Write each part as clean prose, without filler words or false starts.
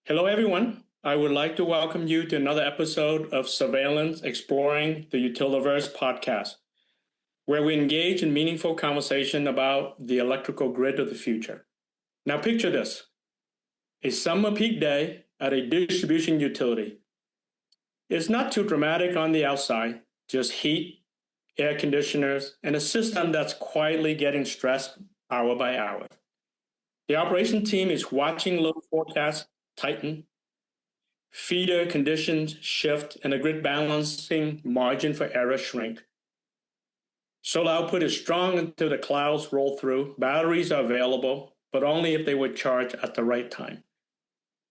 Hello, everyone. I would like to welcome you to another episode of Survalent Exploring the Utiliverse podcast, where we engage in meaningful conversation about the electrical grid of the future. Now, picture this: a summer peak day at a distribution utility. It's not too dramatic on the outside, just heat, air conditioners, and a system that's quietly getting stressed hour by hour. The operation team is watching load forecasts tighten, feeder conditions shift, and the grid balancing margin for error shrink. Solar output is strong until the clouds roll through. Batteries are available, but only if they would charge at the right time.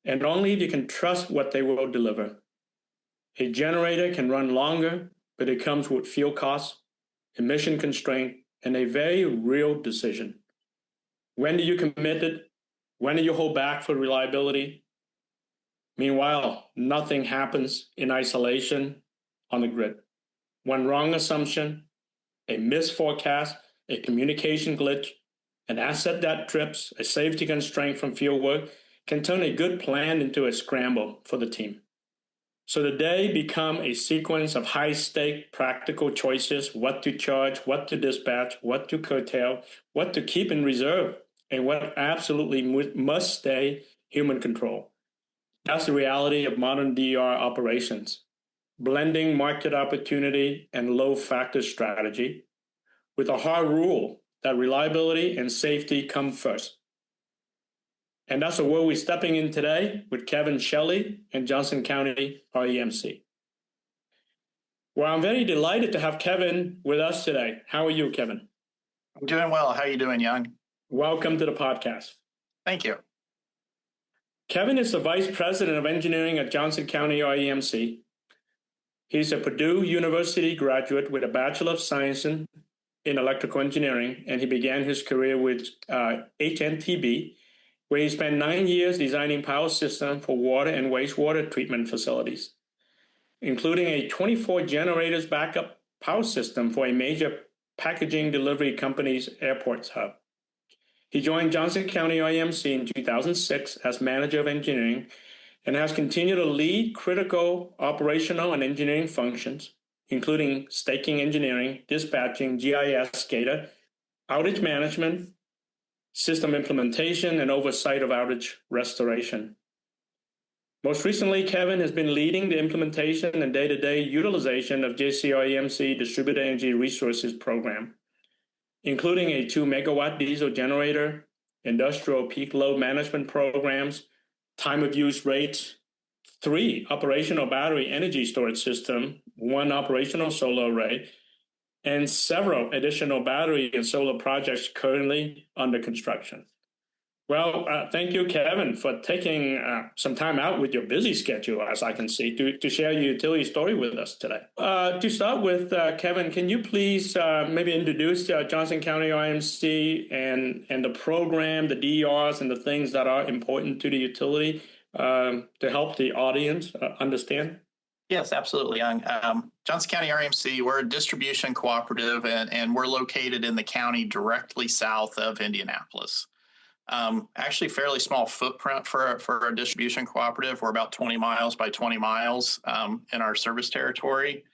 And only if you can trust what they will deliver. A generator can run longer, but it comes with fuel costs, emission constraint, and a very real decision. When do you commit it? When do you hold back for reliability? Meanwhile, nothing happens in isolation on the grid. One wrong assumption, a missed forecast, a communication glitch, an asset that trips, a safety constraint from field work can turn a good plan into a scramble for the team. So the day become a sequence of high-stake practical choices: what to charge, what to dispatch, what to curtail, what to keep in reserve, and what absolutely must stay human control. That's the reality of modern DER operations, blending market opportunity and load factor strategy with a hard rule that reliability and safety come first. And that's the world we're stepping in today with Kevin Shelley and Johnson County REMC. Well, I'm very delighted to have Kevin with us today. How are you, Kevin? I'm doing well. How are you doing, Young? Welcome to the podcast. Thank you. Kevin is the Vice President of Engineering at Johnson County REMC. He's a Purdue University graduate with a Bachelor of Science in Electrical Engineering, and he began his career with HNTB, where he spent 9 years designing power systems for water and wastewater treatment facilities, including a 24 generators backup power system for a major packaging delivery company's airports hub. He joined Johnson County REMC in 2006 as Manager of Engineering and has continued to lead critical operational and engineering functions, including staking engineering, dispatching, GIS, SCADA, outage management, system implementation, and oversight of outage restoration. Most recently, Kevin has been leading the implementation and day-to-day utilization of JCREMC Distributed Energy Resources Program, including a 2-megawatt diesel generator, industrial peak load management programs, time of use rates, 3 operational battery energy storage system, 1 operational solar array, and several additional battery and solar projects currently under construction. Well, thank you, Kevin, for taking some time out with your busy schedule, as I can see, to share your utility story with us today. To start with, Kevin, can you please maybe introduce Johnson County REMC and the program, the DERs, and the things that are important to the utility to help the audience understand? Yes, absolutely, Young. Johnson County REMC, we're a distribution cooperative, and we're located in the county directly south of Indianapolis. Actually fairly small footprint for a distribution cooperative. We're about 20 miles by 20 miles in our service territory.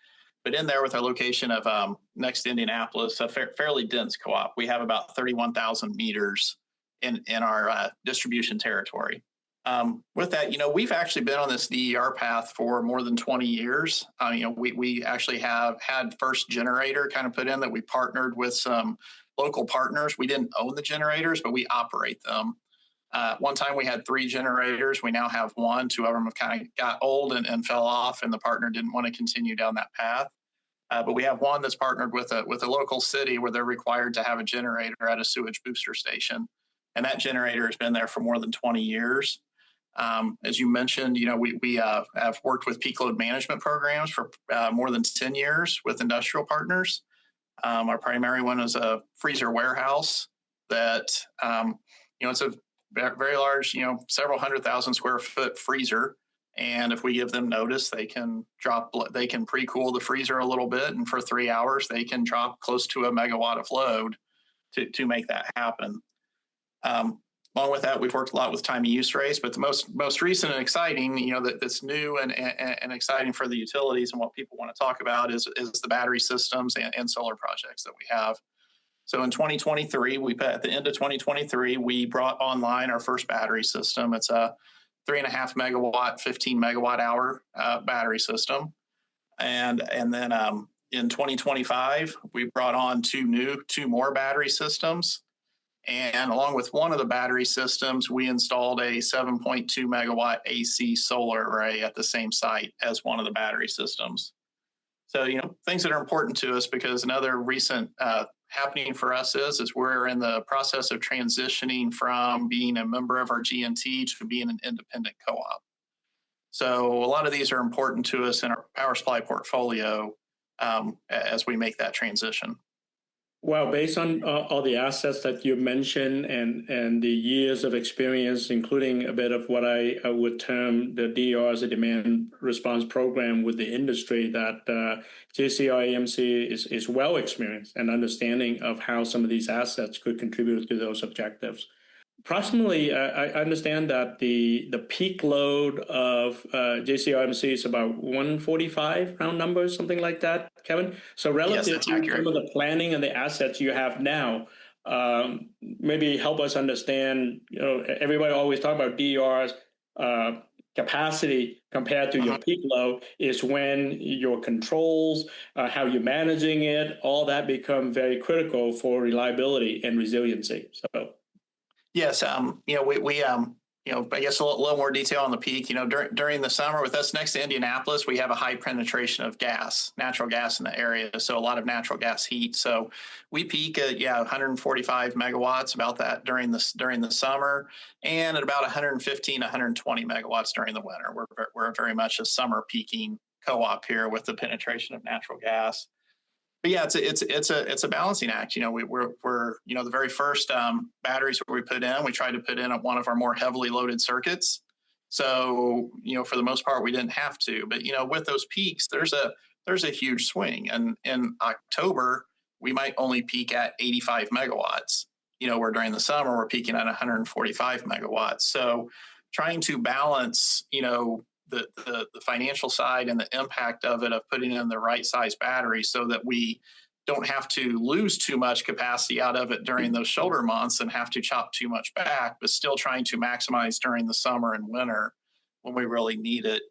But in there with our location of next to Indianapolis, a fairly dense co-op. We have about 31,000 meters in our distribution territory. With that, we've actually been on this DER path for more than 20 years. We actually have had first generator kind of put in that we partnered with some local partners. We didn't own the generators, but we operate them. One time we had 3 generators. We now have 1. 2 of them have kind of got old and fell off, and the partner didn't want to continue down that path. But we have 1 that's partnered with a local city where they're required to have a generator at a sewage booster station. And that generator has been there for more than 20 years. As you mentioned, we have worked with peak load management programs for more than 10 years with industrial partners. Our primary one is a freezer warehouse that, it's a very large, several 100,000 square foot freezer. And if we give them notice, they can pre-cool the freezer a little bit. And for 3 hours, they can drop close to a megawatt of load to make that happen. Along with that, we've worked a lot with time of use rates, but the most recent and exciting, that's new and exciting for the utilities and what people want to talk about is the battery systems and solar projects that we have. So in 2023, at the end of 2023, we brought online our first battery system. It's a 3.5 megawatt, 15 megawatt hour battery system, and then in 2025, we brought on two more battery systems. And along with one of the battery systems, we installed a 7.2 megawatt AC solar array at the same site as one of the battery systems. So, things that are important to us, because another recent happening for us is we're in the process of transitioning from being a member of our GNT to being an independent co-op. So a lot of these are important to us in our power supply portfolio as we make that transition. Well, based on all the assets that you mentioned and the years of experience, including a bit of what I would term the DER as a demand response program with the industry, that JCREMC is well experienced and understanding of how some of these assets could contribute to those objectives. Approximately, I understand that the peak load of JCRMC is about 145 round numbers, something like that, Kevin. So relative to some of the planning and the assets you have now, maybe help us understand. Everybody always talk about DER's capacity compared to your peak load is when your controls, how you're managing it, all that become very critical for reliability and resiliency. So. Yes, I guess a little more detail on the peak. During the summer with us next to Indianapolis, we have a high penetration of natural gas in the area. So a lot of natural gas heat. So we peak at 145 megawatts, about that during the summer, and at about 115, 120 megawatts during the winter. We're very much a summer peaking co-op here with the penetration of natural gas. But yeah, it's a balancing act. We're the very first batteries that we put in, we tried to put in at one of our more heavily loaded circuits. So for the most part, we didn't have to. But with those peaks, there's a huge swing. And in October, we might only peak at 85 megawatts. Where during the summer we're peaking at 145 megawatts. So trying to balance, the financial side and the impact of putting in the right size battery so that we don't have to lose too much capacity out of it during those shoulder months and have to chop too much back, but still trying to maximize during the summer and winter when we really need it.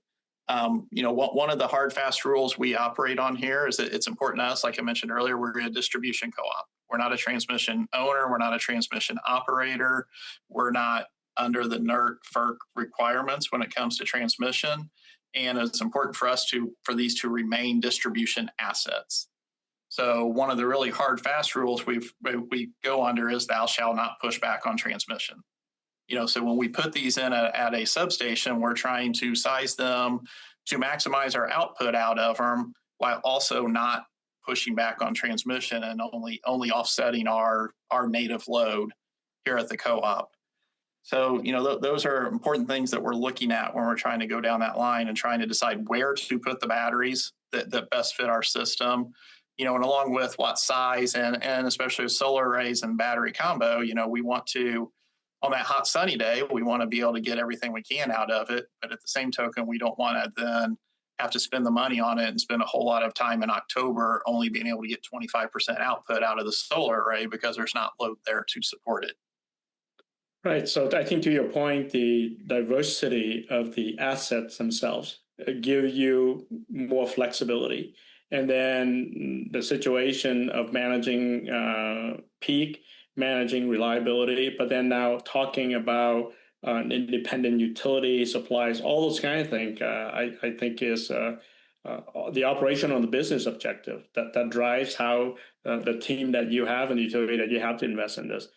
One of the hard, fast rules we operate on here is that it's important to us, like I mentioned earlier, we're a distribution co-op. We're not a transmission owner. We're not a transmission operator. We're not under the NERC FERC requirements when it comes to transmission. And it's important for us for these to remain distribution assets. So one of the really hard, fast rules we go under is thou shalt not push back on transmission. So when we put these in at a substation, we're trying to size them to maximize our output out of them while also not pushing back on transmission and only offsetting our native load here at the co-op. So, those are important things that we're looking at when we're trying to go down that line and trying to decide where to put the batteries that best fit our system, and along with what size and especially with solar arrays and battery combo, we want to, on that hot sunny day, we want to be able to get everything we can out of it. But at the same token, we don't want to then have to spend the money on it and spend a whole lot of time in October only being able to get 25% output out of the solar array because there's not load there to support it. Right. So I think to your point, the diversity of the assets themselves give you more flexibility. And then the situation of managing peak, managing reliability, but then now talking about independent utility supplies, all those kind of things, I think is the operation on the business objective that drives how the team that you have and the utility that you have to invest in this.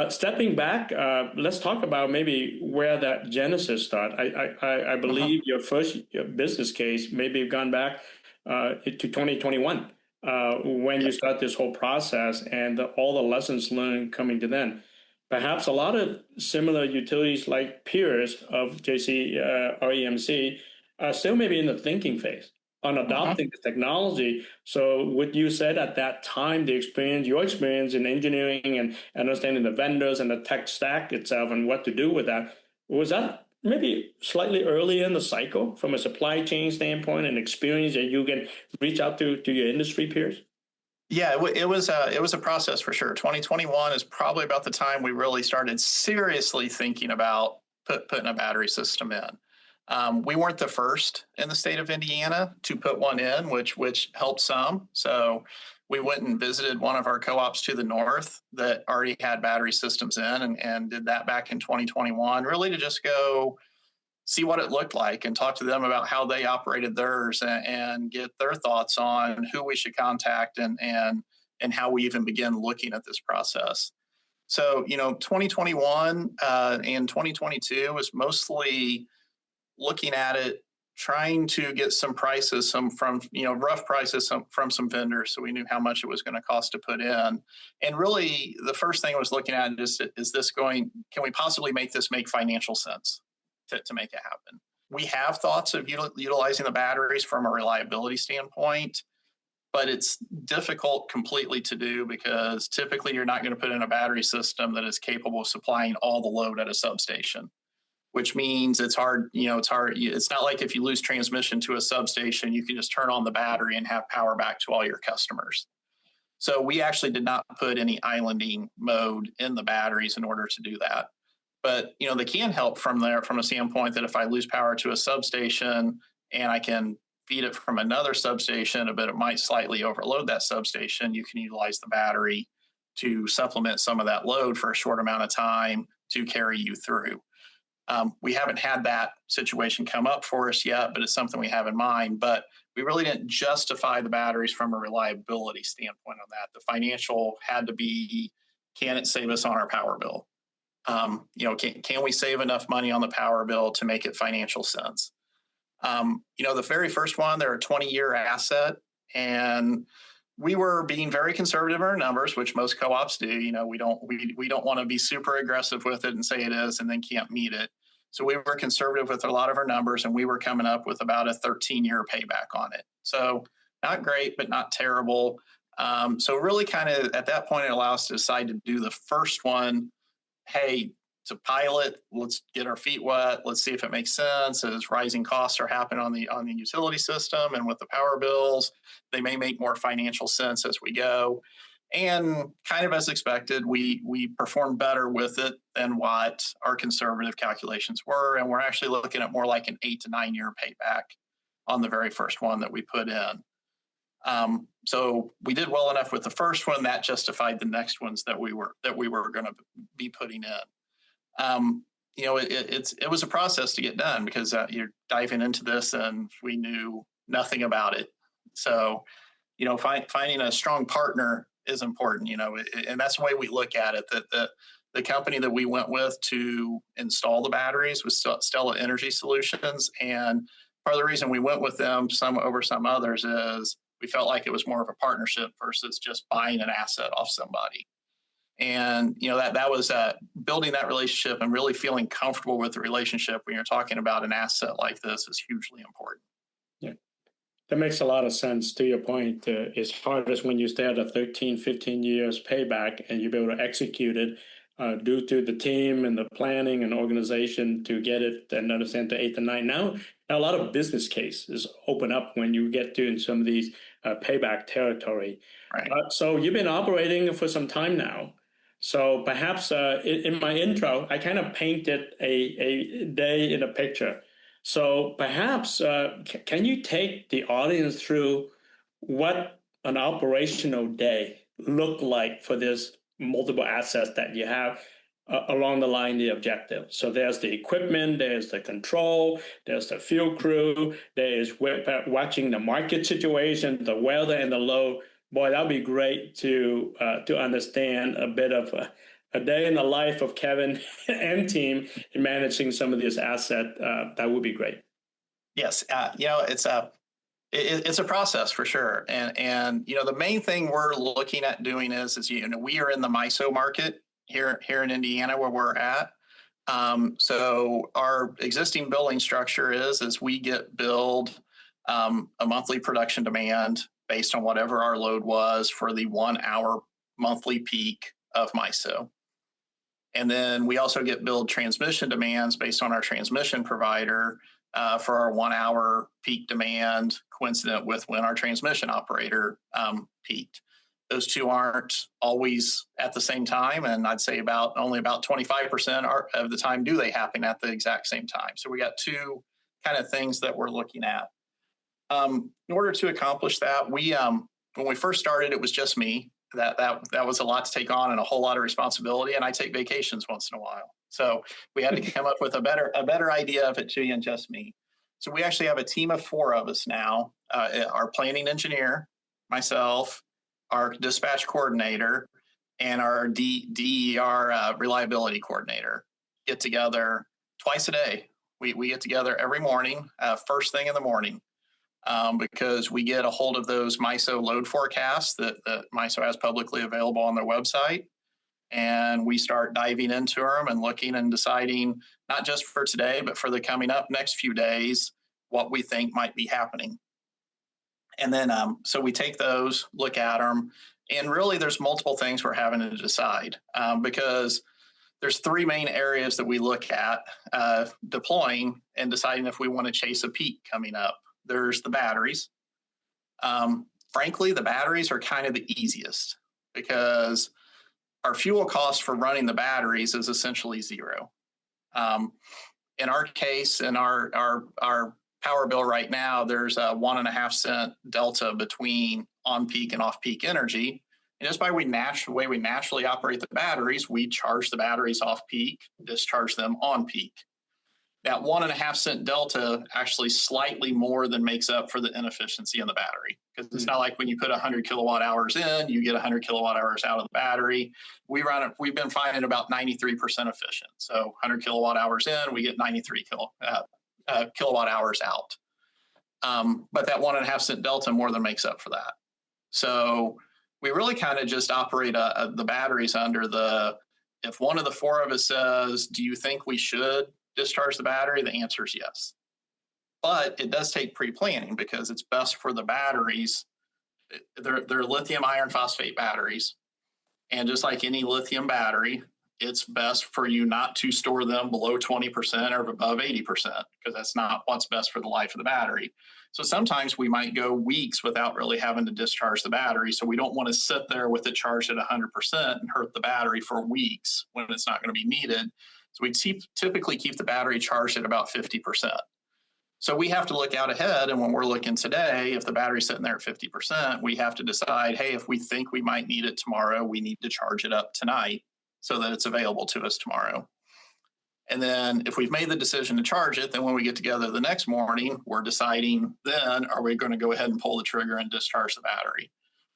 Stepping back, let's talk about maybe where that genesis started. I believe your first business case maybe have gone back to 2021 when you start this whole process and all the lessons learned coming to then. Perhaps a lot of similar utilities like peers of JCREMC are still maybe in the thinking phase on adopting the technology. So what you said at that time, your experience in engineering and understanding the vendors and the tech stack itself and what to do with that, was that maybe slightly early in the cycle from a supply chain standpoint and experience that you can reach out to your industry peers? Yeah, it was a process for sure. 2021 is probably about the time we really started seriously thinking about putting a battery system in. We weren't the first in the state of Indiana to put one in, which helped some. So we went and visited one of our co-ops to the north that already had battery systems in, and did that back in 2021, really to just go see what it looked like and talk to them about how they operated theirs, and get their thoughts on who we should contact, and how we even begin looking at this process. So, 2021 and 2022 was mostly looking at it, trying to get some prices, rough prices from some vendors, so we knew how much it was going to cost to put in. And really, the first thing I was looking at can we possibly make this make financial sense to make it happen? We have thoughts of utilizing the batteries from a reliability standpoint, but it's difficult completely to do, because typically you're not going to put in a battery system that is capable of supplying all the load at a substation, which means it's hard. It's not like if you lose transmission to a substation, you can just turn on the battery and have power back to all your customers. So we actually did not put any islanding mode in the batteries in order to do that. But, they can help from a standpoint that if I lose power to a substation and I can feed it from another substation, but it might slightly overload that substation, you can utilize the battery to supplement some of that load for a short amount of time to carry you through. We haven't had that situation come up for us yet, but it's something we have in mind. But we really didn't justify the batteries from a reliability standpoint on that. The financial had to be, can it save us on our power bill? Can we save enough money on the power bill to make it financial sense? The very first one, they're a 20-year asset, and we were being very conservative in our numbers, which most co-ops do. We don't want to be super aggressive with it and say it is and then can't meet it. So we were conservative with a lot of our numbers, and we were coming up with about a 13-year payback on it. So not great, but not terrible. So really kind of at that point, it allowed us to decide to do the first one. Hey, to pilot, let's get our feet wet. Let's see if it makes sense. As rising costs are happening on the utility system and with the power bills, they may make more financial sense as we go. And kind of as expected, we performed better with it than what our conservative calculations were. And we're actually looking at more like an 8 to 9 year payback on the very first one that we put in. So we did well enough with the first one that justified the next ones that we were going to be putting in. It was a process to get done, because you're diving into this and we knew nothing about it. So, finding a strong partner is important, and that's the way we look at it, that the company that we went with to install the batteries was Stella Energy Solutions. And part of the reason we went with them over some others is we felt like it was more of a partnership versus just buying an asset off somebody. And, that was building that relationship and really feeling comfortable with the relationship when you're talking about an asset like this is hugely important. Yeah, that makes a lot of sense. To your point, it's hardest when you stay at a 13, 15 years payback and you're able to execute it due to the team and the planning and organization to get it and understand the 8 to 9. Now a lot of business cases open up when you get to in some of these payback territory. Right. So you've been operating for some time now. So perhaps in my intro, I kind of painted a day in a picture. So perhaps can you take the audience through what an operational day looked like for this multiple assets that you have along the line, the objective? So there's the equipment, there's the control, there's the field crew, there's watching the market situation, the weather and the load. Boy, that'd be great to understand a bit of a day in the life of Kevin and team in managing some of these assets. That would be great. Yes, it's a process for sure, and the main thing we're looking at doing is we are in the MISO market here in Indiana where we're at. So our existing billing structure is we get billed a monthly production demand based on whatever our load was for the 1 hour monthly peak of MISO. And then we also get billed transmission demands based on our transmission provider for our 1 hour peak demand coincident with when our transmission operator peaked. Those two aren't always at the same time, and I'd say only about 25% of the time do they happen at the exact same time. So we got two kind of things that we're looking at. In order to accomplish that, when we first started, it was just me. That was a lot to take on and a whole lot of responsibility, and I take vacations once in a while. So we had to come up with a better idea of it being just me. So we actually have a team of 4 of us now: our planning engineer, myself, our dispatch coordinator, and our DER reliability coordinator. Get together twice a day. We get together every morning, first thing in the morning. Because we get a hold of those MISO load forecasts that MISO has publicly available on their website. And we start diving into them and looking and deciding, not just for today, but for the coming up next few days, what we think might be happening. And then, so we take those, look at them, and really there's multiple things we're having to decide because there's 3 main areas that we look at deploying and deciding if we want to chase a peak coming up. There's the batteries. Frankly, the batteries are kind of the easiest because our fuel cost for running the batteries is essentially 0. In our case, in our power bill right now, there's a 1.5 cent delta between on-peak and off-peak energy. And just by the way we naturally operate the batteries, we charge the batteries off-peak, discharge them on-peak. That 1.5 cent delta actually slightly more than makes up for the inefficiency in the battery. Because it's not like when you put 100 kilowatt hours in, you get 100 kilowatt hours out of the battery. We've been finding about 93% efficient. So 100 kilowatt hours in, we get 93 kilowatt hours out. But that 1.5 cent delta more than makes up for that. So we really kind of just operate the batteries under if one of the 4 of us says, do you think we should discharge the battery? The answer is yes. But it does take pre-planning because it's best for the batteries. They're lithium iron phosphate batteries. And just like any lithium battery, it's best for you not to store them below 20% or above 80% because that's not what's best for the life of the battery. So sometimes we might go weeks without really having to discharge the battery. So we don't want to sit there with it charged at 100% and hurt the battery for weeks when it's not going to be needed. So we typically keep the battery charged at about 50%. So we have to look out ahead. And when we're looking today, if the battery's sitting there at 50%, we have to decide, hey, if we think we might need it tomorrow, we need to charge it up tonight so that it's available to us tomorrow. And then if we've made the decision to charge it, then when we get together the next morning, we're deciding then, are we going to go ahead and pull the trigger and discharge the battery?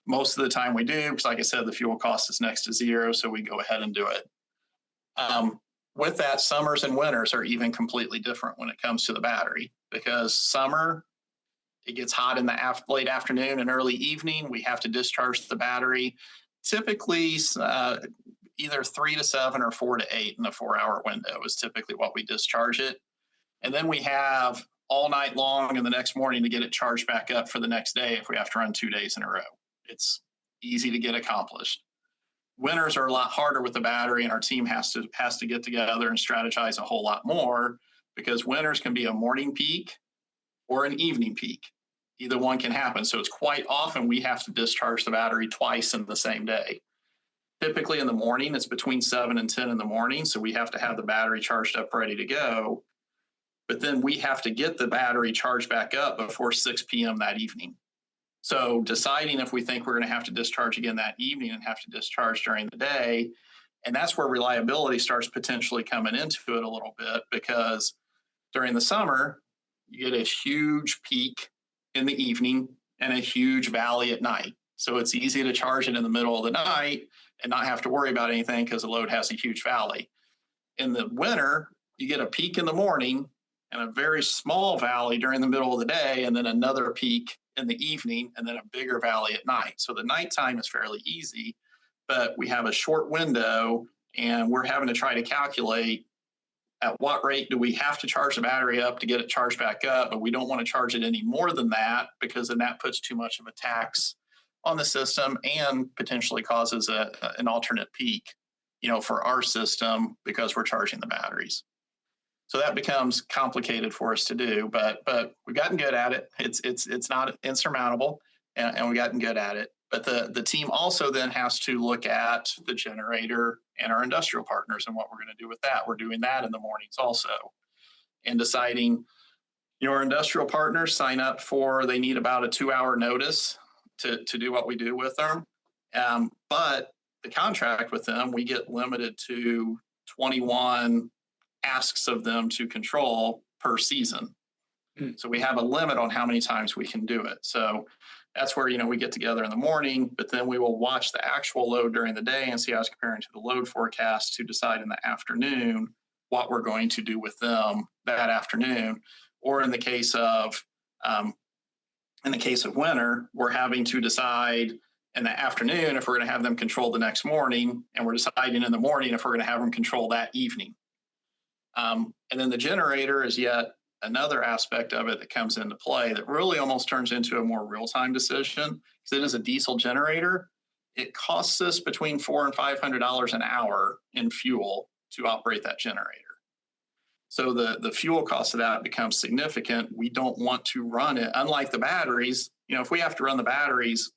Most of the time we do, because like I said, the fuel cost is next to 0. So we go ahead and do it. With that, summers and winters are even completely different when it comes to the battery because summer, it gets hot in the late afternoon and early evening. We have to discharge the battery, typically either 3 to 7 or 4 to 8 in the 4-hour window is typically what we discharge it. And then we have all night long and the next morning to get it charged back up for the next day if we have to run 2 days in a row. It's easy to get accomplished. Winters are a lot harder with the battery, and our team has to get together and strategize a whole lot more because winters can be a morning peak or an evening peak. Either one can happen. So it's quite often we have to discharge the battery twice in the same day. Typically in the morning, it's between 7 and 10 in the morning. So we have to have the battery charged up, ready to go. But then we have to get the battery charged back up before 6 p.m. that evening. So deciding if we think we're going to have to discharge again that evening and have to discharge during the day. And that's where reliability starts potentially coming into it a little bit because during the summer, you get a huge peak in the evening and a huge valley at night. So it's easy to charge it in the middle of the night and not have to worry about anything because the load has a huge valley. In the winter, you get a peak in the morning and a very small valley during the middle of the day, and then another peak in the evening, and then a bigger valley at night. So the nighttime is fairly easy, but we have a short window, and we're having to try to calculate at what rate do we have to charge the battery up to get it charged back up, but we don't want to charge it any more than that, because then that puts too much of a tax on the system and potentially causes an alternate peak, for our system, because we're charging the batteries. So that becomes complicated for us to do, but we've gotten good at it. It's not insurmountable, and we've gotten good at it. But the team also then has to look at the generator and our industrial partners and what we're going to do with that. We're doing that in the mornings also, and deciding, our industrial partners sign up for, they need about a 2-hour notice to do what we do with them. But the contract with them, we get limited to 21 asks of them to control per season. So we have a limit on how many times we can do it. So that's where, we get together in the morning, but then we will watch the actual load during the day and see how it's comparing to the load forecast to decide in the afternoon what we're going to do with them that afternoon. Or in the case of winter, we're having to decide in the afternoon if we're going to have them control the next morning, and we're deciding in the morning if we're going to have them control that evening. And then the generator is yet another aspect of it that comes into play that really almost turns into a more real-time decision, because it is a diesel generator. It costs us between $400 and $500 an hour in fuel to operate that generator. So the fuel cost of that becomes significant. We don't want to run it, unlike the batteries. If we have to run the batteries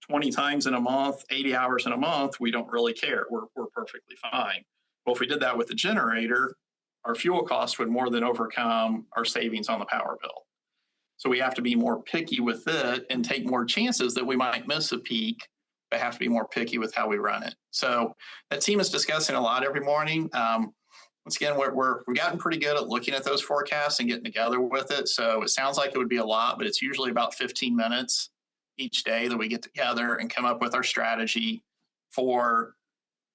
20 times in a month, 80 hours in a month, we don't really care. We're perfectly fine. Well, if we did that with the generator, our fuel costs would more than overcome our savings on the power bill. So we have to be more picky with it and take more chances that we might miss a peak, but have to be more picky with how we run it. So that team is discussing a lot every morning. Once again, we've gotten pretty good at looking at those forecasts and getting together with it. So it sounds like it would be a lot, but it's usually about 15 minutes each day that we get together and come up with our strategy for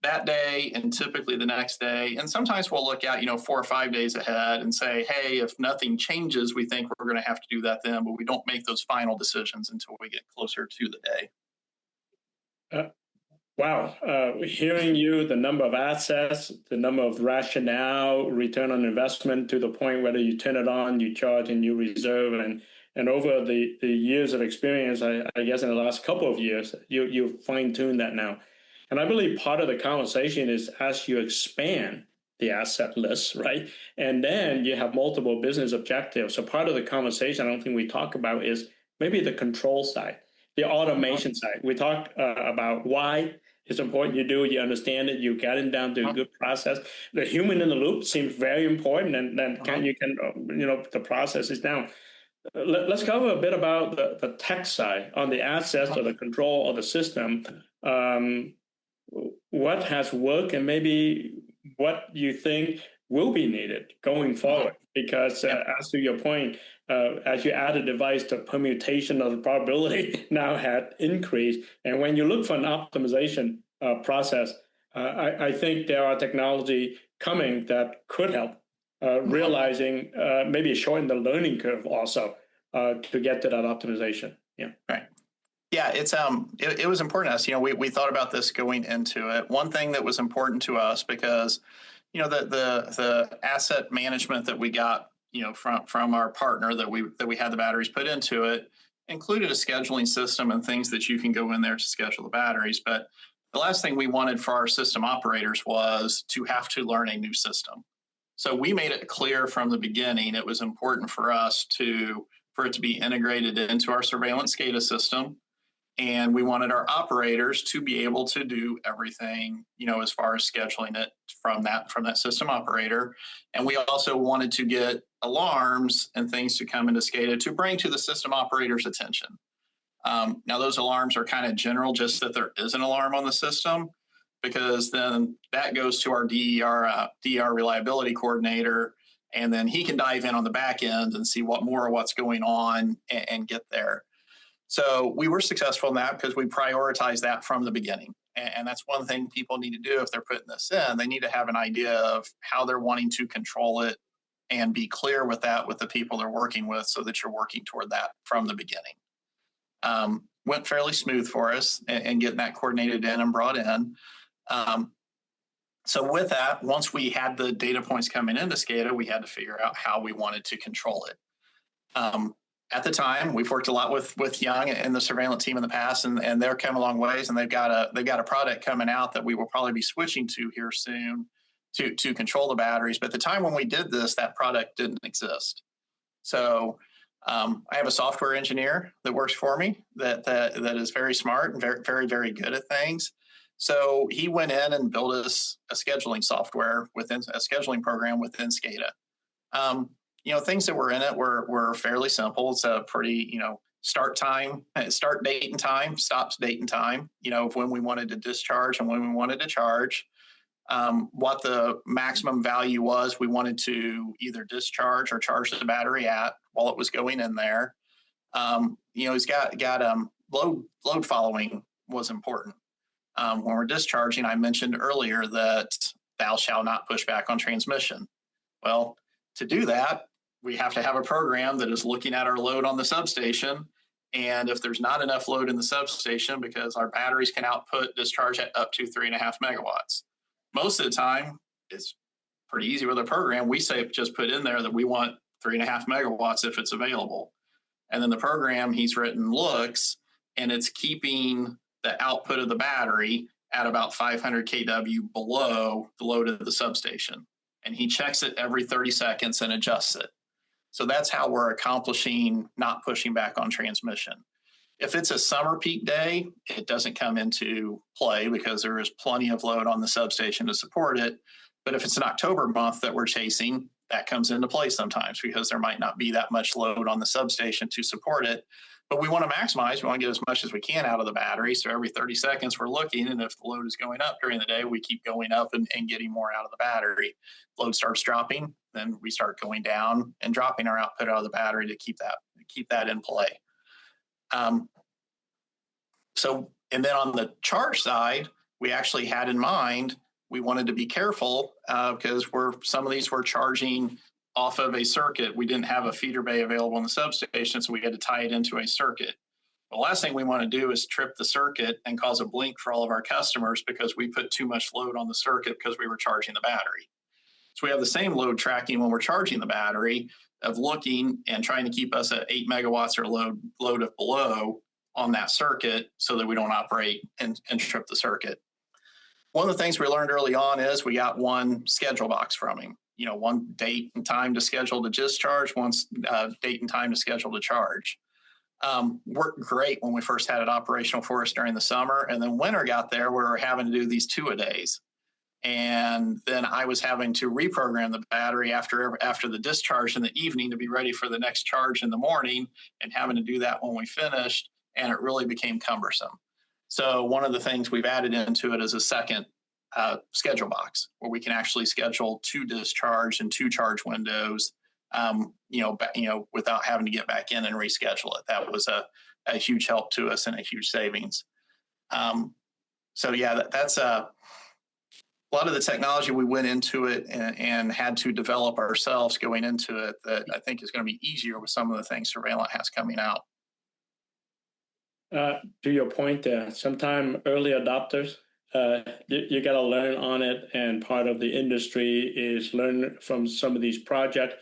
that day and typically the next day. And sometimes we'll look at, 4 or 5 days ahead and say, hey, if nothing changes, we think we're going to have to do that then, but we don't make those final decisions until we get closer to the day. Wow. Hearing you, the number of assets, the number of rationale, return on investment, to the point whether you turn it on, you charge, and you reserve. And over the years of experience, I guess in the last couple of years, you fine-tune that now. And I believe part of the conversation is as you expand the asset list, right? And then you have multiple business objectives. So part of the conversation I don't think we talk about is maybe the control side, the automation side. We talked about why it's important you do, you understand it, you get it down to a good process. The human in the loop seems very important, and then the process is down. Let's cover a bit about the tech side on the assets or the control of the system. What has worked and maybe what you think will be needed going forward? Because as to your point, as you add a device, the permutation of the probability now had increased. And when you look for an optimization process, I think there are technology coming that could help realizing maybe shorten the learning curve also to get to that optimization. Yeah. Right. Yeah, it was important to us. We thought about this going into it. One thing that was important to us, because the asset management that we got from our partner that we had the batteries put into it included a scheduling system and things that you can go in there to schedule the batteries. But the last thing we wanted for our system operators was to have to learn a new system. So we made it clear from the beginning it was important for us for it to be integrated into our surveillance SCADA system. And we wanted our operators to be able to do everything, as far as scheduling it from that system operator. And we also wanted to get alarms and things to come into SCADA to bring to the system operator's attention. Now, those alarms are kind of general, just that there is an alarm on the system, because then that goes to our DER reliability coordinator, and then he can dive in on the back end and see what's going on and get there. So we were successful in that because we prioritized that from the beginning. And that's one thing people need to do if they're putting this in. They need to have an idea of how they're wanting to control it and be clear with that with the people they're working with, so that you're working toward that from the beginning. Went fairly smooth for us and getting that coordinated in and brought in. So with that, once we had the data points coming into SCADA, we had to figure out how we wanted to control it. At the time, we've worked a lot with Young and the Survalent team in the past, and they're come a long ways, and they've got a product coming out that we will probably be switching to here soon to control the batteries. But at the time when we did this, that product didn't exist. So I have a software engineer that works for me that is very smart and very, very good at things. So he went in and built us a scheduling software within a scheduling program within SCADA. Things that were in it were fairly simple. It's a pretty, start date and time, stops date and time, of when we wanted to discharge and when we wanted to charge. What the maximum value was we wanted to either discharge or charge the battery at while it was going in there. He's got load following was important. When we're discharging, I mentioned earlier that thou shalt not push back on transmission. Well, to do that, we have to have a program that is looking at our load on the substation. And if there's not enough load in the substation, because our batteries can output discharge at up to 3.5 megawatts. Most of the time, it's pretty easy with a program. We say just put in there that we want 3.5 megawatts if it's available. And then the program he's written looks, and it's keeping the output of the battery at about 500 kW below the load of the substation. And he checks it every 30 seconds and adjusts it. So that's how we're accomplishing not pushing back on transmission. If it's a summer peak day, it doesn't come into play because there is plenty of load on the substation to support it. But if it's an October month that we're chasing, that comes into play sometimes because there might not be that much load on the substation to support it. But we want to maximize, we want to get as much as we can out of the battery. So every 30 seconds we're looking, and if the load is going up during the day, we keep going up and getting more out of the battery. Load starts dropping, then we start going down and dropping our output out of the battery to keep that in play. And then on the charge side, we actually had in mind, we wanted to be careful because some of these were charging off of a circuit. We didn't have a feeder bay available in the substation, so we had to tie it into a circuit. The last thing we want to do is trip the circuit and cause a blink for all of our customers because we put too much load on the circuit because we were charging the battery. So we have the same load tracking when we're charging the battery of looking and trying to keep us at 8 megawatts or load of below on that circuit so that we don't operate and trip the circuit. One of the things we learned early on is we got one schedule box from him. One date and time to schedule to discharge, one date and time to schedule to charge. Worked great when we first had it operational for us during the summer. And then winter got there, we were having to do these 2-a-days. And then I was having to reprogram the battery after the discharge in the evening to be ready for the next charge in the morning, and having to do that when we finished. And it really became cumbersome. So one of the things we've added into it is a second schedule box where we can actually schedule 2 discharge and 2 charge windows, without having to get back in and reschedule it. That was a huge help to us and a huge savings. That's a lot of the technology we went into it and had to develop ourselves going into it that I think is going to be easier with some of the things Survalent has coming out. To your point there, sometimes early adopters, you got to learn on it, and part of the industry is learn from some of these projects.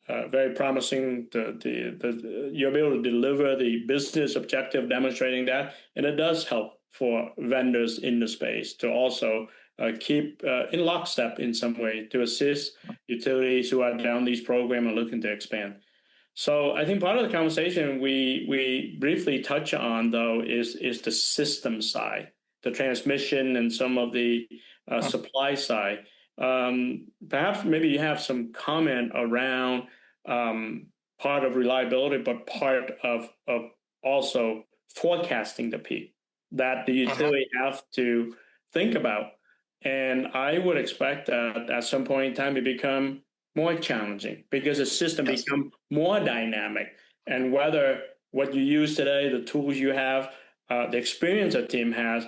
Very promising. You'll be able to deliver the business objective demonstrating that, and it does help for vendors in the space to also keep in lockstep in some way to assist utilities who are down these programs and looking to expand. So I think part of the conversation we briefly touch on, though, is the system side, the transmission and some of the supply side. Perhaps maybe you have some comment around part of reliability, but part of also forecasting the peak that the utility have to think about. And I would expect that at some point in time it become more challenging because the system become more dynamic. And whether what you use today, the tools you have, the experience a team has,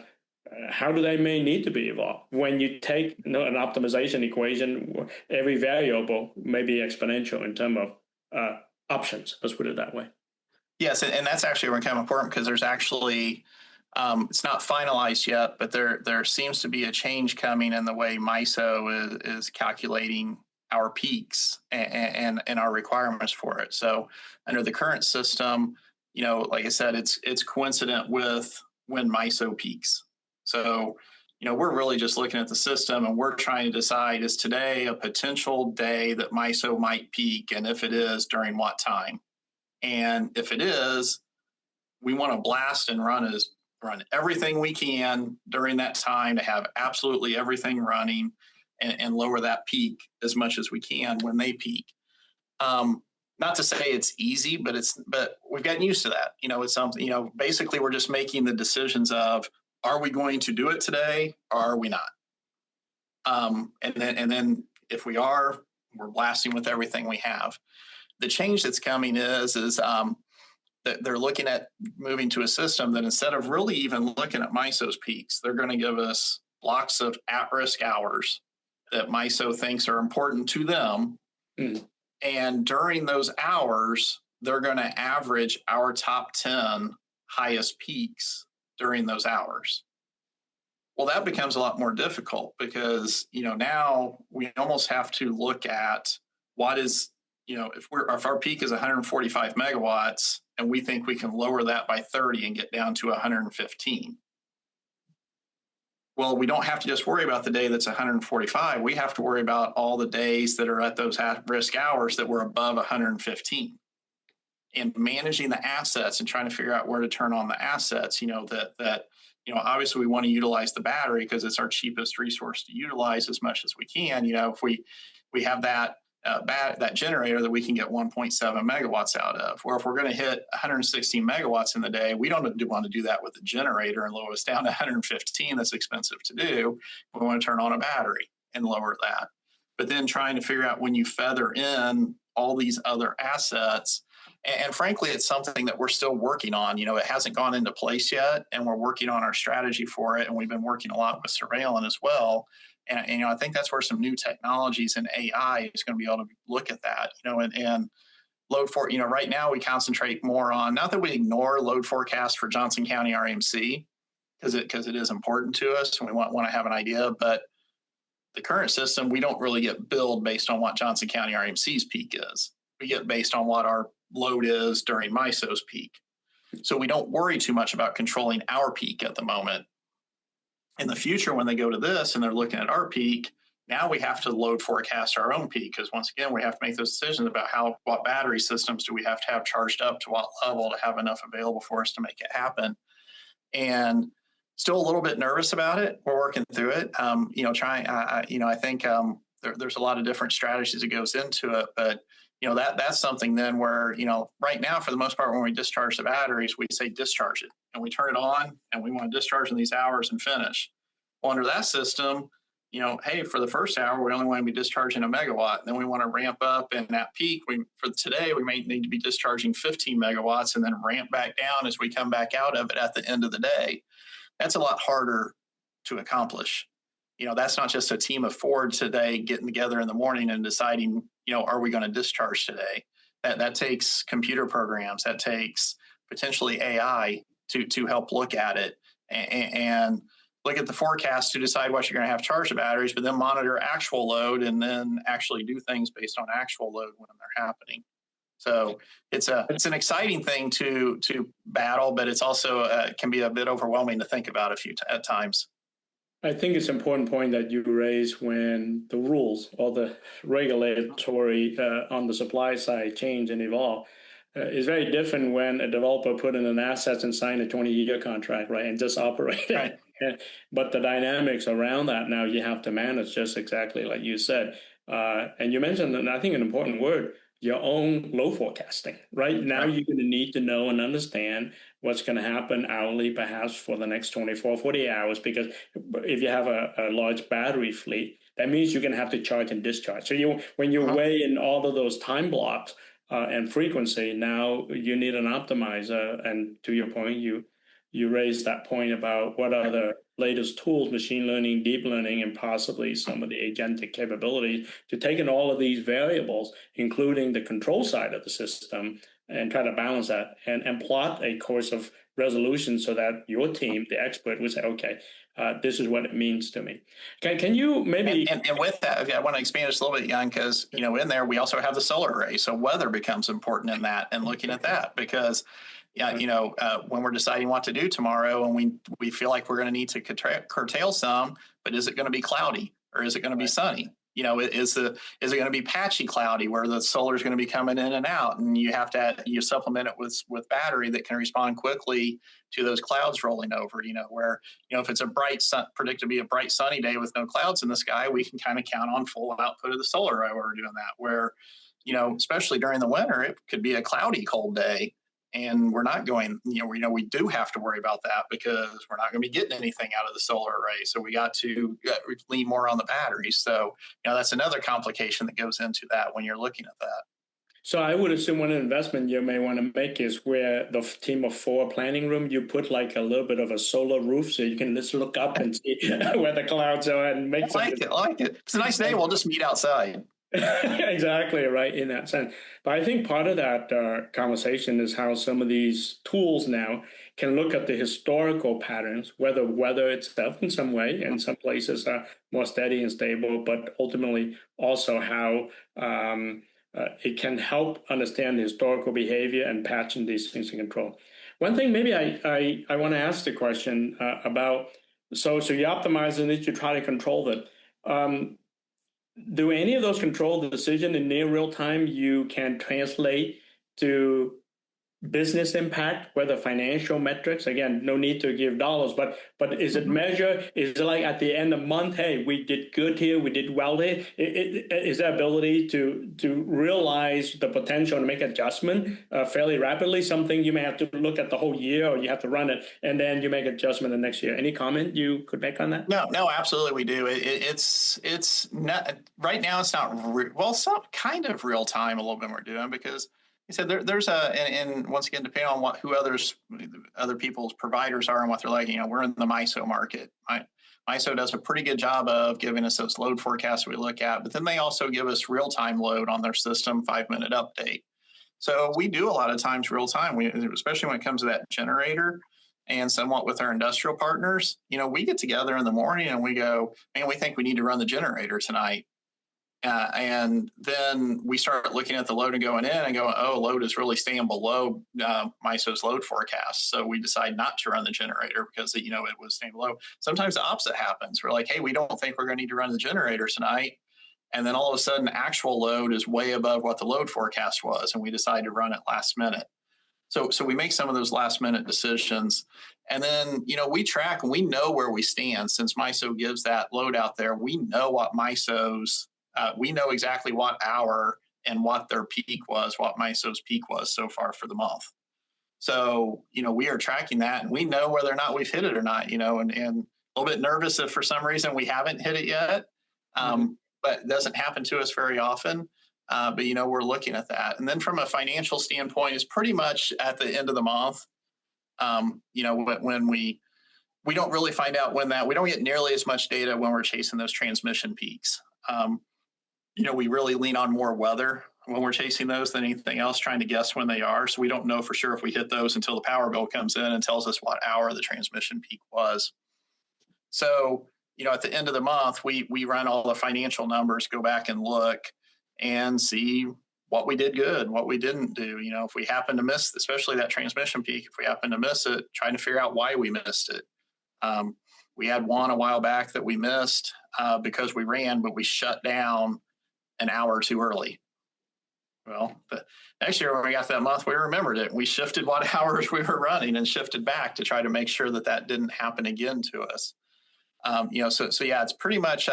how do they may need to be evolved? When you take an optimization equation, every variable may be exponential in terms of options. Let's put it that way. Yes, and that's actually kind of important because there's actually It's not finalized yet, but there seems to be a change coming in the way MISO is calculating our peaks and our requirements for it. So under the current system, like I said, it's coincident with when MISO peaks. So, we're really just looking at the system and we're trying to decide, is today a potential day that MISO might peak? And if it is, during what time? And if it is, we want to blast and run everything we can during that time to have absolutely everything running and lower that peak as much as we can when they peak. Not to say it's easy, but we've gotten used to that. It's something, basically we're just making the decisions of, are we going to do it today or are we not? And then if we are, we're blasting with everything we have. The change that's coming is that they're looking at moving to a system that instead of really even looking at MISO's peaks, they're going to give us blocks of at-risk hours that MISO thinks are important to them. Mm. And during those hours, they're going to average our top 10 highest peaks during those hours. Well, that becomes a lot more difficult because, now we almost have to look at what is, if our peak is 145 megawatts and we think we can lower that by 30 and get down to 115. Well, we don't have to just worry about the day that's 145. We have to worry about all the days that are at those at-risk hours that were above 115. And managing the assets and trying to figure out where to turn on the assets, obviously we want to utilize the battery because it's our cheapest resource to utilize as much as we can. If we have that generator that we can get 1.7 megawatts out of, or if we're going to hit 116 megawatts in the day, we don't want to do that with the generator and lower us down to 115. That's expensive to do. We want to turn on a battery and lower that. But then trying to figure out when you feather in all these other assets, and frankly, it's something that we're still working on. It hasn't gone into place yet, and we're working on our strategy for it. And we've been working a lot with Survalent as well. And I think that's where some new technologies and AI is going to be able to look at that, and load for, right now we concentrate more on, not that we ignore load forecast for Johnson County REMC, because it is important to us and we want to have an idea, but the current system, we don't really get billed based on what Johnson County REMC's peak is. We get based on what our load is during MISO's peak. So we don't worry too much about controlling our peak at the moment. In the future, when they go to this and they're looking at our peak, now we have to load forecast our own peak, because once again, we have to make those decisions about what battery systems do we have to have charged up to what level to have enough available for us to make it happen. And still a little bit nervous about it. We're working through it. I think there's a lot of different strategies that goes into it, but that's something then where, right now, for the most part, when we discharge the batteries, we say discharge it and we turn it on and we want to discharge in these hours and finish. Well, under that system, hey, for the first hour, we only want to be discharging a megawatt. Then we want to ramp up, and at peak, for today, we may need to be discharging 15 megawatts and then ramp back down as we come back out of it at the end of the day. That's a lot harder to accomplish. That's not just a team of four today getting together in the morning and deciding, are we going to discharge today? That takes computer programs. That takes potentially AI to help look at it and look at the forecast to decide what you're going to have charged the batteries, but then monitor actual load and then actually do things based on actual load when they're happening. So it's an exciting thing to battle, but it's also can be a bit overwhelming to think about at times. I think it's an important point that you raise when the rules or the regulatory on the supply side change and evolve. It's very different when a developer put in an asset and signed a 20-year contract, right, and just operate it. Right. But the dynamics around that now you have to manage, just exactly like you said. And you mentioned, and I think an important word, your own load forecasting. Right now, you're going to need to know and understand what's going to happen hourly, perhaps for the next 24, 48 hours, because if you have a large battery fleet, that means you're going to have to charge and discharge. So when you weigh in all of those time blocks and frequency, now you need an optimizer. And to your point, you raised that point about what are the latest tools, machine learning, deep learning, and possibly some of the agentic capabilities to take in all of these variables, including the control side of the system, and try to balance that and plot a course of resolution so that your team, the expert, would say, okay, this is what it means to me. Can you maybe... And with that, I want to expand just a little bit, Young, because, in there, we also have the solar array. So weather becomes important in that and looking at that because, when we're deciding what to do tomorrow and we feel like we're going to need to curtail some, but is it going to be cloudy or is it going to be sunny? Is it going to be patchy cloudy where the solar is going to be coming in and out, and you have to supplement it with battery that can respond quickly to those clouds rolling over. Where if it's predicted to be a bright sunny day with no clouds in the sky, we can kind of count on full output of the solar array while we're doing that. Where especially during the winter, it could be a cloudy, cold day. And we're not going, we do have to worry about that because we're not going to be getting anything out of the solar array. So we got to lean more on the batteries. So, that's another complication that goes into that when you're looking at that. So I would assume one investment you may want to make is where the team of 4 planning room, you put like a little bit of a solar roof so you can just look up and see where the clouds are and make I like it. It's a nice day. We'll just meet outside. Exactly right in that sense. But I think part of that conversation is how some of these tools now can look at the historical patterns, whether weather itself in some way, and some places are more steady and stable, but ultimately also how it can help understand the historical behavior and patching these things in control. One thing maybe I want to ask the question about, so you optimize it, you try to control it. Do any of those control decisions in near real time you can translate to business impact, whether financial metrics? Again, no need to give dollars, but is it measured? Is it like at the end of the month, hey, we did good here, we did well here? Is there ability to realize the potential and make adjustment fairly rapidly? Something you may have to look at the whole year, or you have to run it and then you make adjustment the next year. Any comment you could make on that? No, absolutely we do. It's not right now. It's not it's not kind of real time a little bit we're doing because. He said there's and once again, depending on who other people's providers are and what they're like, we're in the MISO market. MISO does a pretty good job of giving us those load forecasts we look at, but then they also give us real-time load on their system, 5-minute update. So we do a lot of times real-time, especially when it comes to that generator and somewhat with our industrial partners. We get together in the morning and we go, man, we think we need to run the generator tonight. And then we start looking at the load and going in and going, oh, load is really staying below MISO's load forecast. So we decide not to run the generator because, it was staying below. Sometimes the opposite happens. We're like, hey, we don't think we're going to need to run the generator tonight. And then all of a sudden, actual load is way above what the load forecast was. And we decide to run it last minute. So we make some of those last minute decisions. And then, we track and we know where we stand. Since MISO gives that load out there, we know what we know exactly what hour and what their peak was, what MISO's peak was so far for the month. So, we are tracking that and we know whether or not we've hit it or not, and a little bit nervous if for some reason we haven't hit it yet. But it doesn't happen to us very often. But, we're looking at that. And then from a financial standpoint, it's pretty much at the end of the month, when we don't really find out we don't get nearly as much data when we're chasing those transmission peaks. We really lean on more weather when we're chasing those than anything else, trying to guess when they are. So we don't know for sure if we hit those until the power bill comes in and tells us what hour the transmission peak was. So, at the end of the month, we run all the financial numbers, go back and look and see what we did good, what we didn't do. If we happen to miss, especially that transmission peak, if we happen to miss it, trying to figure out why we missed it. We had one a while back that we missed because we ran, but we shut down an hour too early. Well, the next year when we got that month, we remembered it. We shifted what hours we were running and shifted back to try to make sure that didn't happen again to us. So yeah, it's pretty much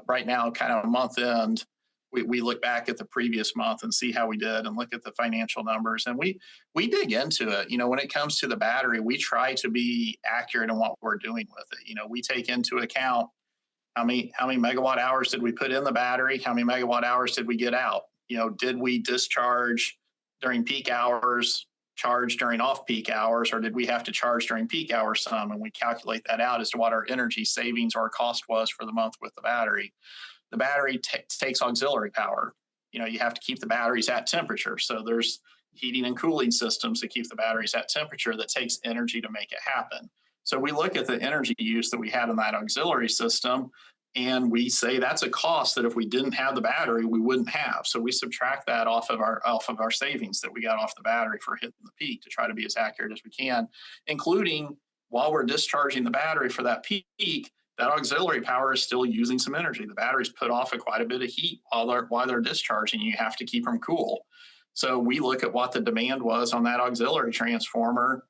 right now kind of a month end. We look back at the previous month and see how we did and look at the financial numbers. And we dig into it. When it comes to the battery, we try to be accurate in what we're doing with it. We take into account how many megawatt hours did we put in the battery? How many megawatt hours did we get out? Did we discharge during peak hours, charge during off-peak hours, or did we have to charge during peak hours some? And we calculate that out as to what our energy savings or cost was for the month with the battery. The battery takes auxiliary power. You have to keep the batteries at temperature. So there's heating and cooling systems to keep the batteries at temperature that takes energy to make it happen. So we look at the energy use that we had in that auxiliary system, and we say that's a cost that if we didn't have the battery, we wouldn't have. So we subtract that off of our savings that we got off the battery for hitting the peak to try to be as accurate as we can, including while we're discharging the battery for that peak, that auxiliary power is still using some energy. The batteries put off quite a bit of heat while they're discharging. You have to keep them cool. So we look at what the demand was on that auxiliary transformer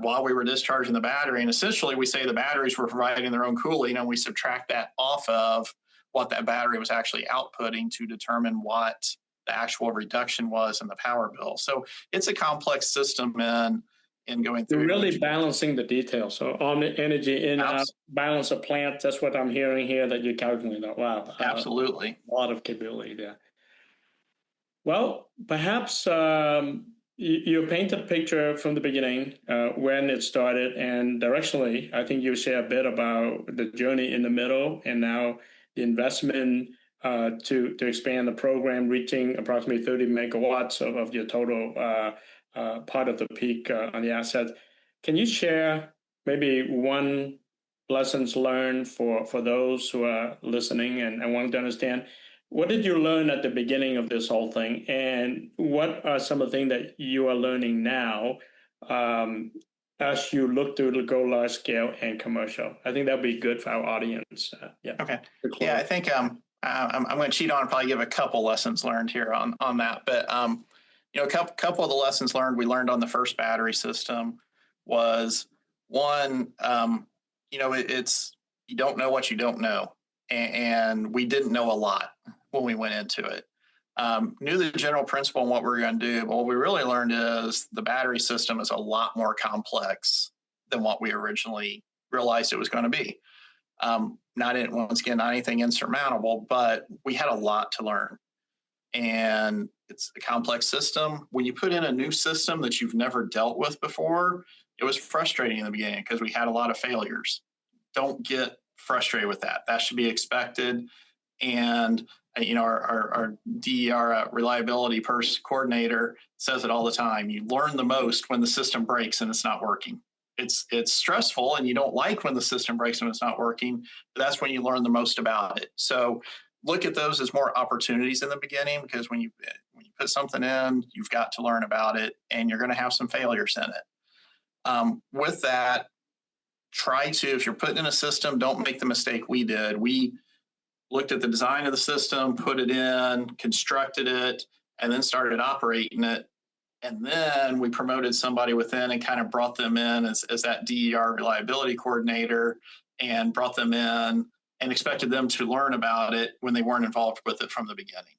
while we were discharging the battery. And essentially we say the batteries were providing their own cooling, and we subtract that off of what that battery was actually outputting to determine what the actual reduction was in the power bill. So it's a complex system in going through. You're really balancing the details. So on the energy in balance of plant, that's what I'm hearing here that you calculate. Wow. Absolutely. A lot of capability there. Well, perhaps you paint a picture from the beginning when it started, and directionally, I think you share a bit about the journey in the middle, and now the investment to expand the program, reaching approximately 30 megawatts of your total part of the peak on the asset. Can you share maybe one lessons learned for those who are listening and wanting to understand? What did you learn at the beginning of this whole thing, and what are some of the things that you are learning now as you look to go large scale and commercial? I think that would be good for our audience. Yeah. Okay. Yeah, I think I'm going to cheat on and probably give a couple lessons learned here on that. But a couple of the lessons we learned on the first battery system was one, it's you don't know what you don't know, and we didn't know a lot when we went into it. Knew the general principle and what we were going to do, but what we really learned is the battery system is a lot more complex than what we originally realized it was going to be. Not anything insurmountable, but we had a lot to learn. And it's a complex system. When you put in a new system that you've never dealt with before, it was frustrating in the beginning because we had a lot of failures. Don't get frustrated with that. That should be expected. And our DER reliability coordinator says it all the time. You learn the most when the system breaks and it's not working. It's stressful, and you don't like when the system breaks and it's not working, but that's when you learn the most about it. So look at those as more opportunities in the beginning, because when you put something in, you've got to learn about it, and you're going to have some failures in it. With that, if you're putting in a system, don't make the mistake we did. We looked at the design of the system, put it in, constructed it, and then started operating it. And then we promoted somebody within and kind of brought them in as that DER reliability coordinator, and brought them in and expected them to learn about it when they weren't involved with it from the beginning.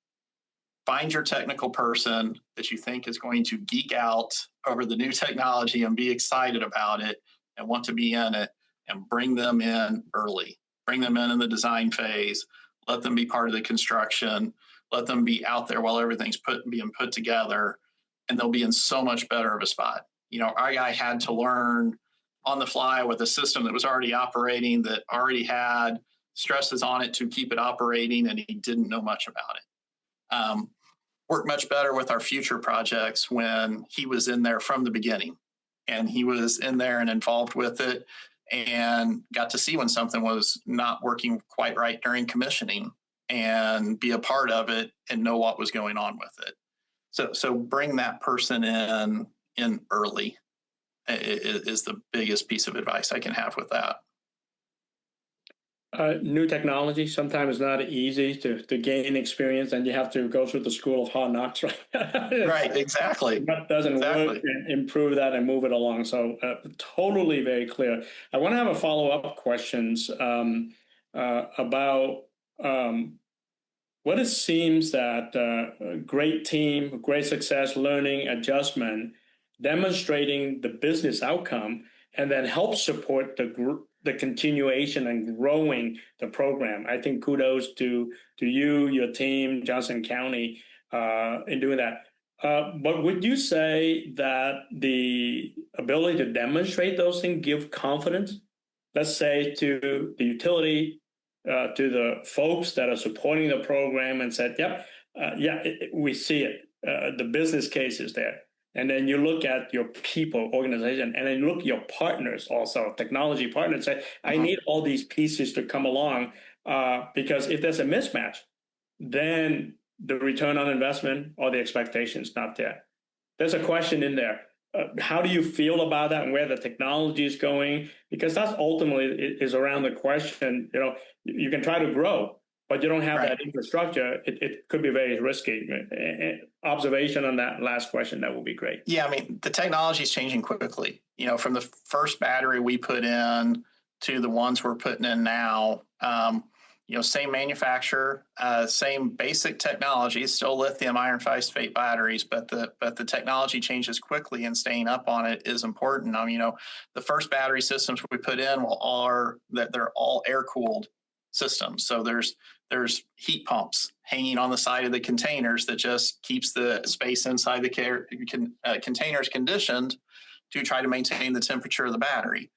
Find your technical person that you think is going to geek out over the new technology and be excited about it and want to be in it, and bring them in early. Bring them in the design phase. Let them be part of the construction. Let them be out there while everything's being put together, and they'll be in so much better of a spot. Our guy had to learn on the fly with a system that was already operating, that already had stresses on it to keep it operating, and he didn't know much about it. Worked much better with our future projects when he was in there from the beginning, and he was in there and involved with it, and got to see when something was not working quite right during commissioning, and be a part of it and know what was going on with it. So bring that person in early is the biggest piece of advice I can have with that. New technology sometimes not easy to gain experience, and you have to go through the school of hard knocks, right? Right, exactly. What doesn't work, and improve that and move it along. So totally very clear. I want to have a follow-up questions about what it seems that great team, great success, learning, adjustment, demonstrating the business outcome, and then help support the continuation and growing the program. I think kudos to you, your team, Johnson County, in doing that. But would you say that the ability to demonstrate those things give confidence, let's say, to the utility, to the folks that are supporting the program, and said, yep, we see it. the business case is there. And then you look at your people, organization, and then you look at your partners also, technology partners, say, I need all these pieces to come along because if there's a mismatch, then the return on investment or the expectation is not there. There's a question in there. How do you feel about that and where the technology is going? Because that's ultimately is around the question, you can try to grow, but you don't have that infrastructure. It could be very risky. Observation on that last question, that would be great. Yeah, I mean, the technology is changing quickly. From the first battery we put in to the ones we're putting in now, same manufacturer, same basic technology, still lithium iron phosphate batteries, but the technology changes quickly, and staying up on it is important. The first battery systems we put in they're all air cooled systems. So there's heat pumps hanging on the side of the containers that just keeps the space inside the containers conditioned to try to maintain the temperature of the battery.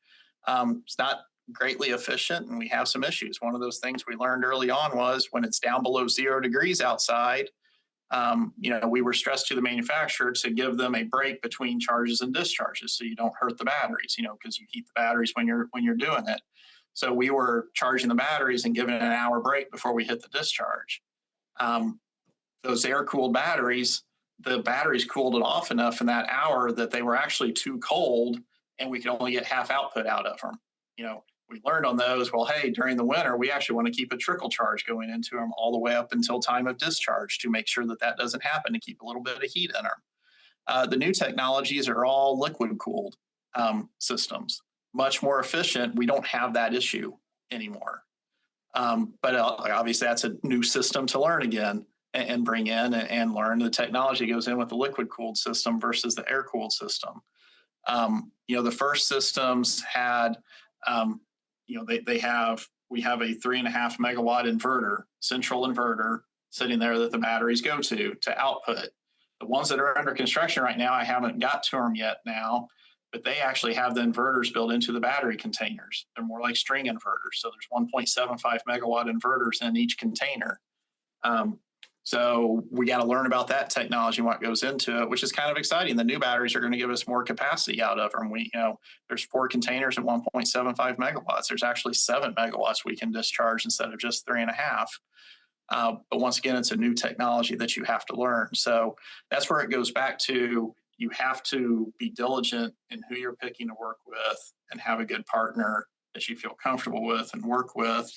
It's not greatly efficient, and we have some issues. One of those things we learned early on was when it's down below 0 degrees outside, we were stressed to the manufacturer to give them a break between charges and discharges so you don't hurt the batteries, because you heat the batteries when you're doing it. So we were charging the batteries and giving it an hour break before we hit the discharge. Those air-cooled batteries, the batteries cooled it off enough in that hour that they were actually too cold, and we could only get half output out of them. We learned on those, well, hey, during the winter, we actually want to keep a trickle charge going into them all the way up until time of discharge to make sure that doesn't happen, to keep a little bit of heat in them. The new technologies are all liquid-cooled systems, much more efficient. We don't have that issue anymore. But obviously, that's a new system to learn again and bring in and learn. The technology goes in with the liquid-cooled system versus the air-cooled system. The first systems had we have a 3.5 megawatt inverter, central inverter sitting there that the batteries go to output. The ones that are under construction right now, I haven't got to them yet now, but they actually have the inverters built into the battery containers. They're more like string inverters. So there's 1.75 megawatt inverters in each container. So we got to learn about that technology and what goes into it, which is kind of exciting. The new batteries are going to give us more capacity out of them. There's 4 containers at 1.75 megawatts. There's actually 7 megawatts we can discharge instead of just 3.5. But once again, it's a new technology that you have to learn. So that's where it goes back to, you have to be diligent in who you're picking to work with and have a good partner that you feel comfortable with and work with.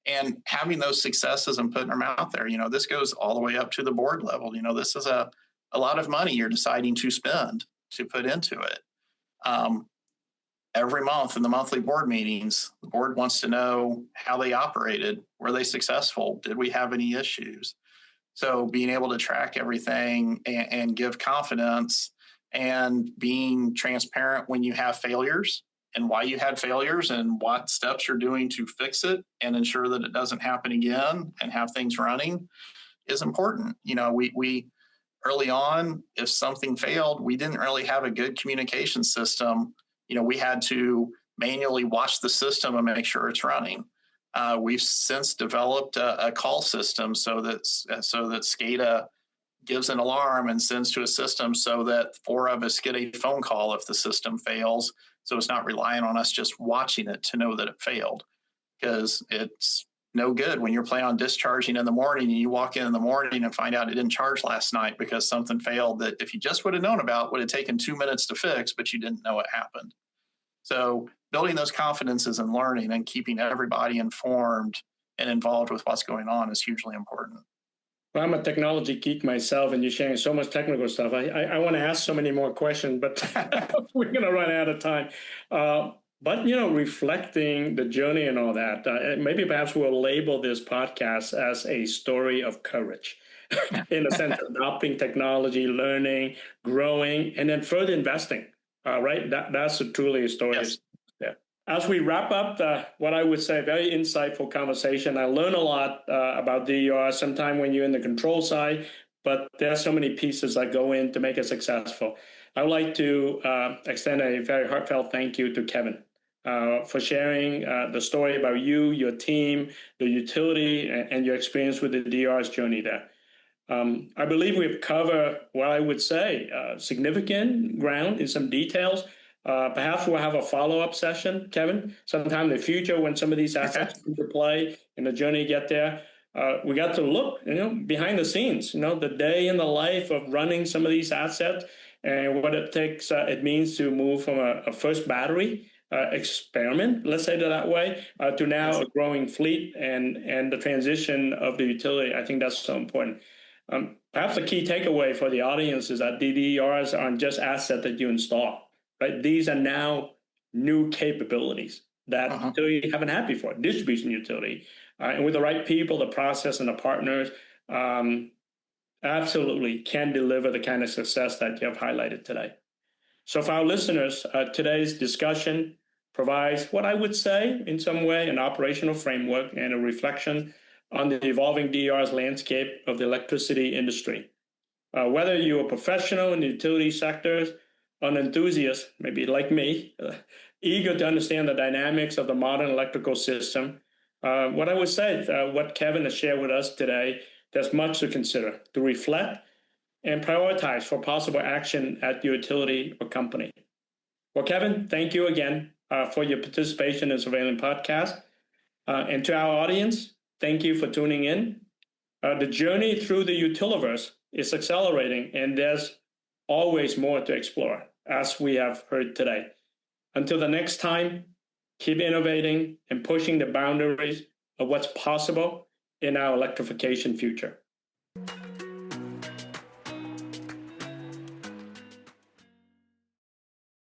And having those successes and putting them out there, this goes all the way up to the board level. This is a lot of money you're deciding to spend to put into it. Every month in the monthly board meetings, the board wants to know how they operated. Were they successful? Did we have any issues? So being able to track everything and give confidence and being transparent when you have failures and why you had failures and what steps you're doing to fix it and ensure that it doesn't happen again and have things running is important. We early on, if something failed, we didn't really have a good communication system. We had to manually watch the system and make sure it's running. We've since developed a call system so that SCADA gives an alarm and sends to a system so that 4 of us get a phone call if the system fails. So it's not relying on us just watching it to know that it failed, because it's no good when you're planning on discharging in the morning and you walk in the morning and find out it didn't charge last night because something failed that if you just would have known about would have taken 2 minutes to fix, but you didn't know it happened. So building those confidences and learning and keeping everybody informed and involved with what's going on is hugely important. Well, I'm a technology geek myself, and you're sharing so much technical stuff. I want to ask so many more questions, but we're going to run out of time. But, reflecting the journey and all that, maybe perhaps we'll label this podcast as a story of courage in a sense of adopting technology, learning, growing, and then further investing. Right? That's truly a story. Yes. Yeah. As we wrap up what I would say, very insightful conversation. I learn a lot about DER sometime when you're in the control side, but there are so many pieces that go in to make it successful. I would like to extend a very heartfelt thank you to Kevin for sharing the story about you, your team, the utility, and your experience with the DER's journey there. I believe we've covered what I would say significant ground in some details. Perhaps we'll have a follow-up session, Kevin, sometime in the future when some of these assets come to play in the journey to get there. We got to look, behind the scenes, the day in the life of running some of these assets and what it takes, it means to move from a first battery experiment, let's say that way, to now a growing fleet and the transition of the utility. I think that's so important. Perhaps the key takeaway for the audience is that DDRs aren't just assets that you install, right? These are now new capabilities that utility haven't had before, distribution utility. And with the right people, the process, and the partners, absolutely can deliver the kind of success that you have highlighted today. So for our listeners, today's discussion provides what I would say, in some way, an operational framework and a reflection on the evolving DER's landscape of the electricity industry. Whether you're a professional in the utility sectors, an enthusiast, maybe like me, eager to understand the dynamics of the modern electrical system, what I would say, what Kevin has shared with us today, there's much to consider, to reflect and prioritize for possible action at your utility or company. Well, Kevin, thank you again for your participation in the Survalent podcast. And to our audience, thank you for tuning in. The journey through the Utiliverse is accelerating, and there's always more to explore, as we have heard today. Until the next time, keep innovating and pushing the boundaries of what's possible in our electrification future.